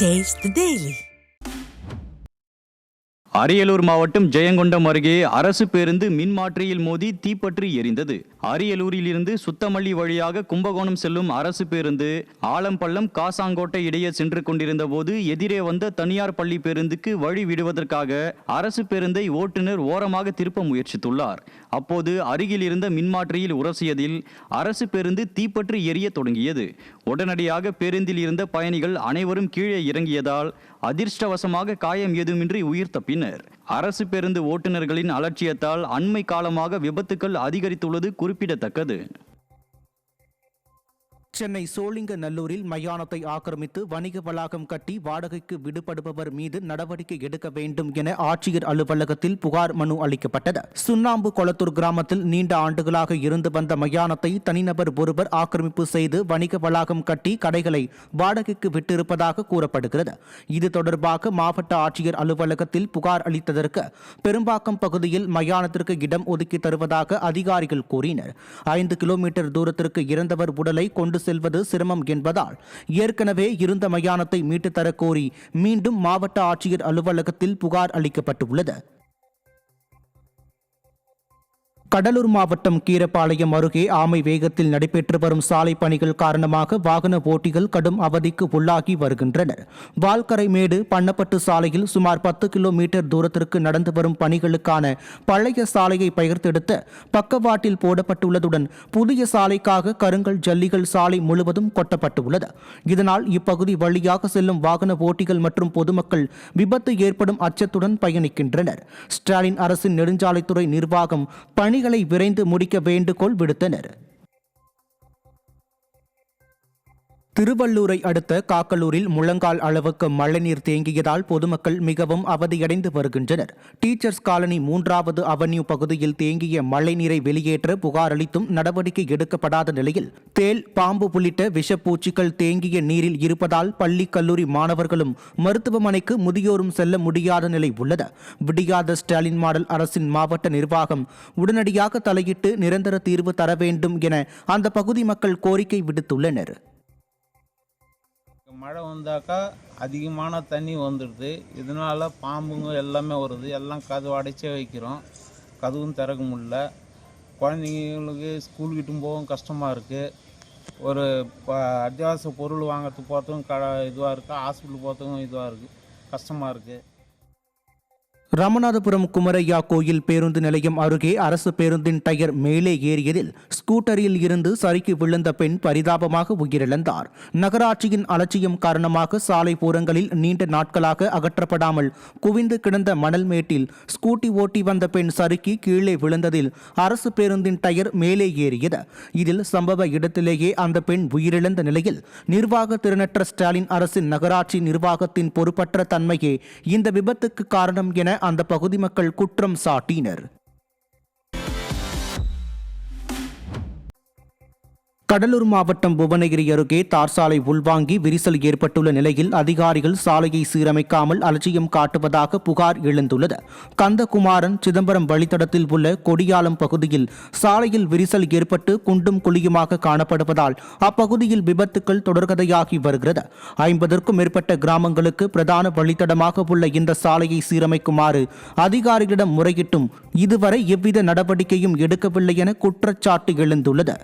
Taste the Daily. Ariyalur மாவட்டம் ஜெயங்கொண்டம் அருகே அரசு பேருந்து மின்மாற்றியில் மோதி தீப்பற்றி எரிந்தது. அரியலூரில் இருந்து சுத்தமல்லி வழியாக கும்பகோணம் செல்லும் அரசு பேருந்து ஆலம்பள்ளம் காசாங்கோட்டை இடையே சென்று கொண்டிருந்த போது எதிரே வந்த தனியார் பள்ளி பேருந்துக்கு வழி விடுவதற்காக அரசு பேருந்தை ஓட்டுநர் ஓரமாக திருப்ப முயற்சித்துள்ளார். அப்போது அருகில் இருந்த மின்மாற்றியில் உரசியதில் அரசு பேருந்து தீப்பற்றி எரிய தொடங்கியது. உடனடியாக பேருந்தில் இருந்த பயணிகள் அனைவரும் கீழே இறங்கியதால் அதிர்ஷ்டவசமாக காயம் ஏதுமின்றி உயிர் தப்பினர். அரசு பேருந்து ஓட்டுநர்களின் அலட்சியத்தால் அண்மை காலமாக விபத்துக்கள் அதிகரித்துள்ளது குறிப்பிடத்தக்கது. சென்னை சோழிங்கநல்லூரில் மயானத்தை ஆக்கிரமித்து வணிக வளாகம் கட்டி வாடகைக்கு விடுபடுபவர் மீது நடவடிக்கை எடுக்க வேண்டும் என ஆட்சியர் அலுவலகத்தில் புகார் மனு அளிக்கப்பட்டது. சுண்ணாம்பு கொளத்தூர் கிராமத்தில் நீண்ட ஆண்டுகளாக இருந்து வந்த மயானத்தை தனிநபர் ஒருவர் ஆக்கிரமிப்பு செய்து வணிக வளாகம் கட்டி கடைகளை வாடகைக்கு விட்டிருப்பதாக கூறப்படுகிறது. இது தொடர்பாக மாவட்ட ஆட்சியர் அலுவலகத்தில் புகார் அளித்ததற்கு பெரும்பாக்கம் பகுதியில் மயானத்திற்கு இடம் ஒதுக்கி தருவதாக அதிகாரிகள் கூறினர். 5 கிலோமீட்டர் தூரத்திற்கு இறந்தவர் உடலை கொண்டு செல்வது சிரமம் என்பதால் ஏற்கனவே இருந்த மயானத்தை மீட்டு தரக்கோரி மீண்டும் மாவட்ட ஆட்சியர் அலுவலகத்தில் புகார் அளிக்கப்பட்டுள்ளது. கடலூர் மாவட்டம் கீரப்பாளையம் அருகே ஆமை வேகத்தில் நடைபெற்று வரும் சாலை பணிகள் காரணமாக வாகன ஓட்டிகள் கடும் அவதிக்கு உள்ளாகி வருகின்றனர். வால்கரைமேடு பண்ணப்பட்டு சாலையில் சுமார் 10 கிலோமீட்டர் தூரத்திற்கு நடந்து வரும் பணிகளுக்கான பழைய சாலையை பெயர்த்தெடுத்து பக்கவாட்டில் போடப்பட்டுள்ளதுடன் புதிய சாலைக்காக கருங்கல் ஜல்லிகள் சாலை முழுவதும் கொட்டப்பட்டுள்ளது. இதனால் இப்பகுதி வழியாக செல்லும் வாகன ஓட்டிகள் மற்றும் பொதுமக்கள் விபத்து ஏற்படும் அச்சத்துடன் பயணிக்கின்றனர். ஸ்டாலின் அரசின் நெடுஞ்சாலைத்துறை நிர்வாகம் பணிகளை விரைந்து முடிக்க வேண்டுகோள் விடுத்தனர். திருவள்ளூரை அடுத்த காக்கலூரில் முழங்கால் அளவுக்கு மழைநீர் தேங்கியதால் பொதுமக்கள் மிகவும் அவதியடைந்து வருகின்றனர். டீச்சர்ஸ் காலனி 3வது அவென்யூ பகுதியில் தேங்கிய மழைநீரை வெளியேற்ற புகார் அளித்தும் நடவடிக்கை எடுக்கப்படாத நிலையில் தேள், பாம்பு உள்ளிட்ட விஷப்பூச்சிகள் தேங்கிய நீரில் இருப்பதால் பள்ளி கல்லூரி மாணவர்களும் மருத்துவமனைக்கு முதியோரும் செல்ல முடியாத நிலை உள்ளது. விடியாத ஸ்டாலின் மாடல் அரசின் மாவட்ட நிர்வாகம் உடனடியாக தலையிட்டு நிரந்தர தீர்வு தர வேண்டும் என அந்த பகுதி மக்கள் கோரிக்கை விடுத்துள்ளனர். மழை வந்தாக்கா அதிகமான தண்ணி வந்துடுது. இதனால் பாம்புங்க எல்லாமே வருது. எல்லாம் கதவு அடைச்சே வைக்கிறோம். கதவும் திறக்க முடியல. குழந்தைங்களுக்கு ஸ்கூலுக்கிட்டும் போகவும் கஷ்டமாக இருக்குது. ஒரு அத்தியாவசிய பொருள் வாங்கிறதுக்கு போகிறதுக்கும் இதுவாக இருக்குது. ஹாஸ்பிட்டல் போகிறதுக்கும் இதுவாக இருக்குது, கஷ்டமாக இருக்குது. ராமநாதபுரம் குமரையா கோயில் பேருந்து நிலையம் அருகே அரசு பேருந்தின் டயர் மேலே ஏறியதில் ஸ்கூட்டரில் இருந்து சறுக்கி விழுந்த பெண் பரிதாபமாக உயிரிழந்தார். நகராட்சியின் அலட்சியம் காரணமாக சாலை ஓரங்களில் நீண்ட நாட்களாக அகற்றப்படாமல் குவிந்து கிடந்த மணல் மேட்டில் ஸ்கூட்டி ஓட்டி வந்த பெண் சறுக்கி கீழே விழுந்ததில் அரசு பேருந்தின் டயர் மேலே ஏறியது. இதில் சம்பவ இடத்திலேயே அந்த பெண் உயிரிழந்த நிலையில் நிர்வாக திறனற்ற ஸ்டாலின் அரசின் நகராட்சி நிர்வாகத்தின் பொறுப்பற்ற தன்மையே இந்த விபத்துக்கு காரணம் என அந்த பகுதி மக்கள் குற்றம் சாட்டினர். கடலூர் மாவட்டம் புவனகிரி அருகே தார் சாலை உள்வாங்கி விரிசல் ஏற்பட்டுள்ள நிலையில் அதிகாரிகள் சாலையை சீரமைக்காமல் அலட்சியம் காட்டுவதாக புகார் எழுந்துள்ளது. கந்தகுமாரன் சிதம்பரம் வழித்தடத்தில் உள்ள கொடியாலம் பகுதியில் சாலையில் விரிசல் ஏற்பட்டு குண்டும் குழியுமாக காணப்படுவதால் அப்பகுதியில் விபத்துக்கள் தொடர்கதையாகி வருகிறது. 50க்கும் மேற்பட்ட கிராமங்களுக்கு பிரதான வழித்தடமாக உள்ள இந்த சாலையை சீரமைக்குமாறு அதிகாரிகளிடம் முறையிட்டும் இதுவரை எவ்வித நடவடிக்கையும் எடுக்கவில்லை என குற்றச்சாட்டு எழுந்துள்ளது.